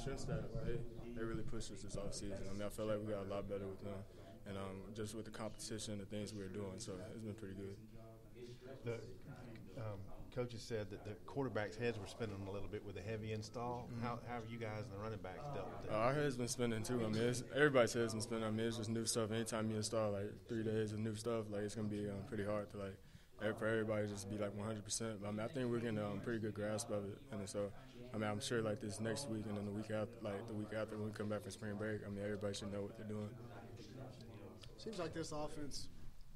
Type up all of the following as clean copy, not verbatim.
strength staff, they really pushed us this offseason. I mean, I feel like we got a lot better with them, and just with the competition, the things we were doing, so it's been pretty good. The coaches said that the quarterbacks' heads were spinning a little bit with a heavy install. Mm-hmm. How have you guys and the running backs dealt with that? Our heads been spinning too. I mean, everybody's heads been spinning. I mean, it's just new stuff. Anytime you install like 3 days of new stuff, like it's gonna be pretty hard to for everybody just be like 100%. But I mean, I think we're getting a pretty good grasp of it, and so I mean, I'm sure like this next week and then the week after when we come back from spring break, I mean, everybody should know what they're doing. Seems like this offense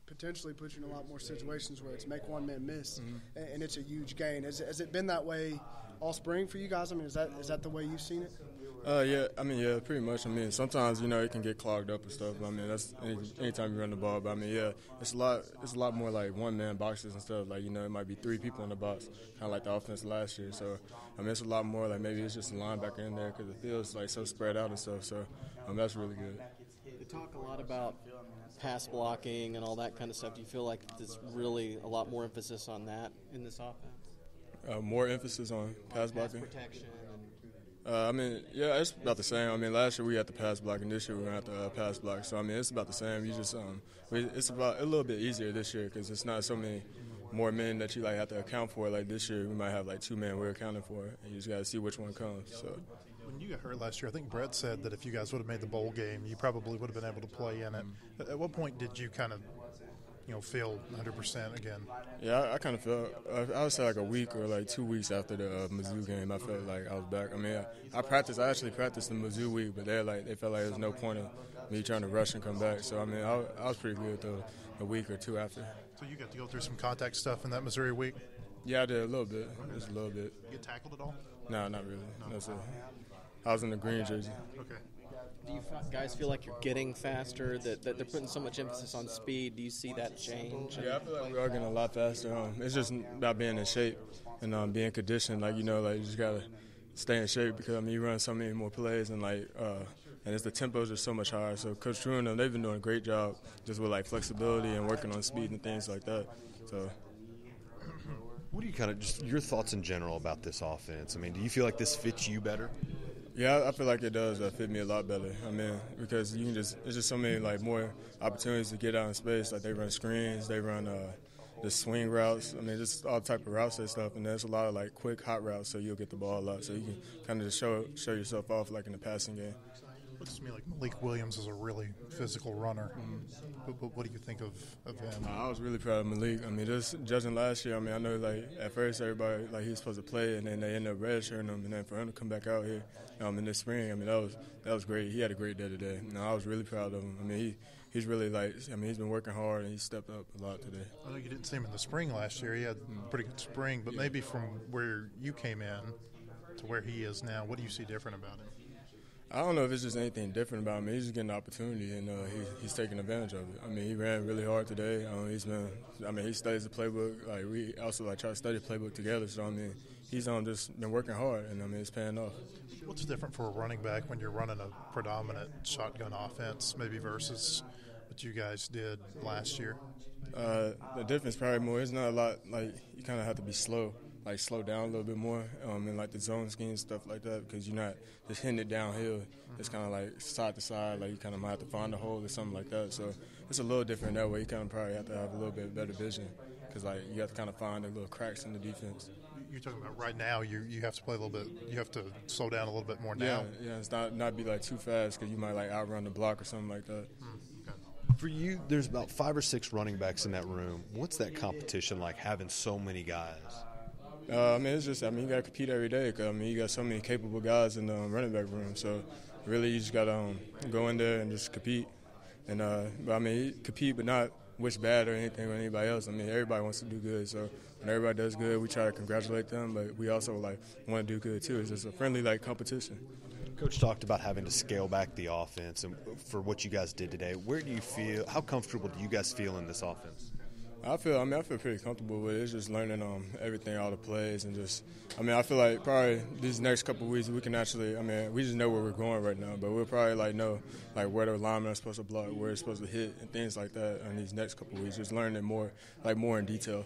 potentially puts you in a lot more situations where it's make one man miss, and it's a huge gain. Has it been that way all spring for you guys? I mean, is that the way you've seen it? Yeah, I mean, yeah, pretty much. I mean, sometimes, it can get clogged up and stuff. I mean, that's anytime you run the ball. But, I mean, yeah, it's a lot more like one-man boxes and stuff. Like, it might be 3 people in the box, kind of like the offense last year. So, I mean, it's a lot more like maybe it's just a linebacker in there because it feels like so spread out and stuff. So, that's really good. You talk a lot about pass blocking and all that kind of stuff. Do you feel like there's really a lot more emphasis on that in this offense? More emphasis on pass blocking? Pass protection. I mean, yeah, it's about the same. I mean, last year we had the pass block, and this year we're going to have to pass block. So, I mean, it's about the same. You just it's about a little bit easier this year because it's not so many more men that you have to account for. Like this year, we might have 2 men we're accounting for, and you just got to see which one comes. So. When you got hurt last year, I think Brett said that if you guys would have made the bowl game, you probably would have been able to play in it. At what point did you kind of, feel 100% again? Yeah, I kind of felt, I would say a week or 2 weeks after the Mizzou game, I felt like I was back. I mean, I actually practiced the Mizzou week, but they felt like there was no point of me trying to rush and come back. So, I mean, I was pretty good a week or two after. So you got to go through some contact stuff in that Missouri week? Yeah, I did a little bit, just a little bit. You get tackled at all? No, not really. No, sir. I was in the green jersey. Okay. Do you guys feel like you're getting faster, that they're putting so much emphasis on speed? Do you see that change? Yeah, I feel like we are getting a lot faster. It's just about being in shape and being conditioned. You just got to stay in shape because, you run so many more plays and, and the tempos are so much higher. So Coach Drew and them, they've been doing a great job just with, flexibility and working on speed and things like that. So. What do you just your thoughts in general about this offense? I mean, do you feel like this fits you better? Yeah, I feel like it does fit me a lot better. I mean, because it's just so many more opportunities to get out in space. They run screens, they run the swing routes. I mean, just all type of routes and stuff. And there's a lot of quick hot routes, so you'll get the ball a lot. So you can kind of just show yourself off in the passing game. Looks to me like Malik Williams is a really physical runner. What do you think of him? I was really proud of Malik. I mean, just judging last year, I know at first everybody he was supposed to play, and then they ended up redshirting him, and then for him to come back out here in this spring, that was great. He had a great day today. I was really proud of him. I mean, he's really he's been working hard and he stepped up a lot today. I know you didn't see him in the spring last year. He had a pretty good spring, but maybe from where you came in to where he is now, what do you see different about him? I don't know if it's just anything different about him. He's just getting the opportunity, and he's taking advantage of it. I mean, he ran really hard today. He studies the playbook. We also try to study the playbook together. So, he's just been working hard, and, it's paying off. What's different for a running back when you're running a predominant shotgun offense, maybe versus what you guys did last year? The difference probably more. It's not a lot. You kind of have to be slow. Slow down a little bit more in the zone scheme and stuff like that because you're not just hitting it downhill. It's kind of side to side. You kind of might have to find a hole or something like that. So it's a little different that way. You kind of probably have to have a little bit better vision because you have to kind of find the little cracks in the defense. You're talking about right now. You have to play a little bit. You have to slow down a little bit more now. Yeah. It's not be too fast because you might outrun the block or something like that. For you, there's about 5 or 6 running backs in that room. What's that competition like having so many guys? It's just, you got to compete every day. Cause, you got so many capable guys in the running back room. So, really, you just got to go in there and just compete. And, compete, but not wish bad or anything with anybody else. Everybody wants to do good. So, when everybody does good, we try to congratulate them. But we also, want to do good, too. It's just a friendly, competition. Coach talked about having to scale back the offense. And for what you guys did today, where do you feel – how comfortable do you guys feel in this offense? I feel pretty comfortable with it. It's just learning everything, all the plays, and just I feel like probably these next couple of weeks we can actually we just know where we're going right now, but we'll probably know where the linemen are supposed to block, where it's supposed to hit, and things like that in these next couple of weeks. Just learning it more more in detail.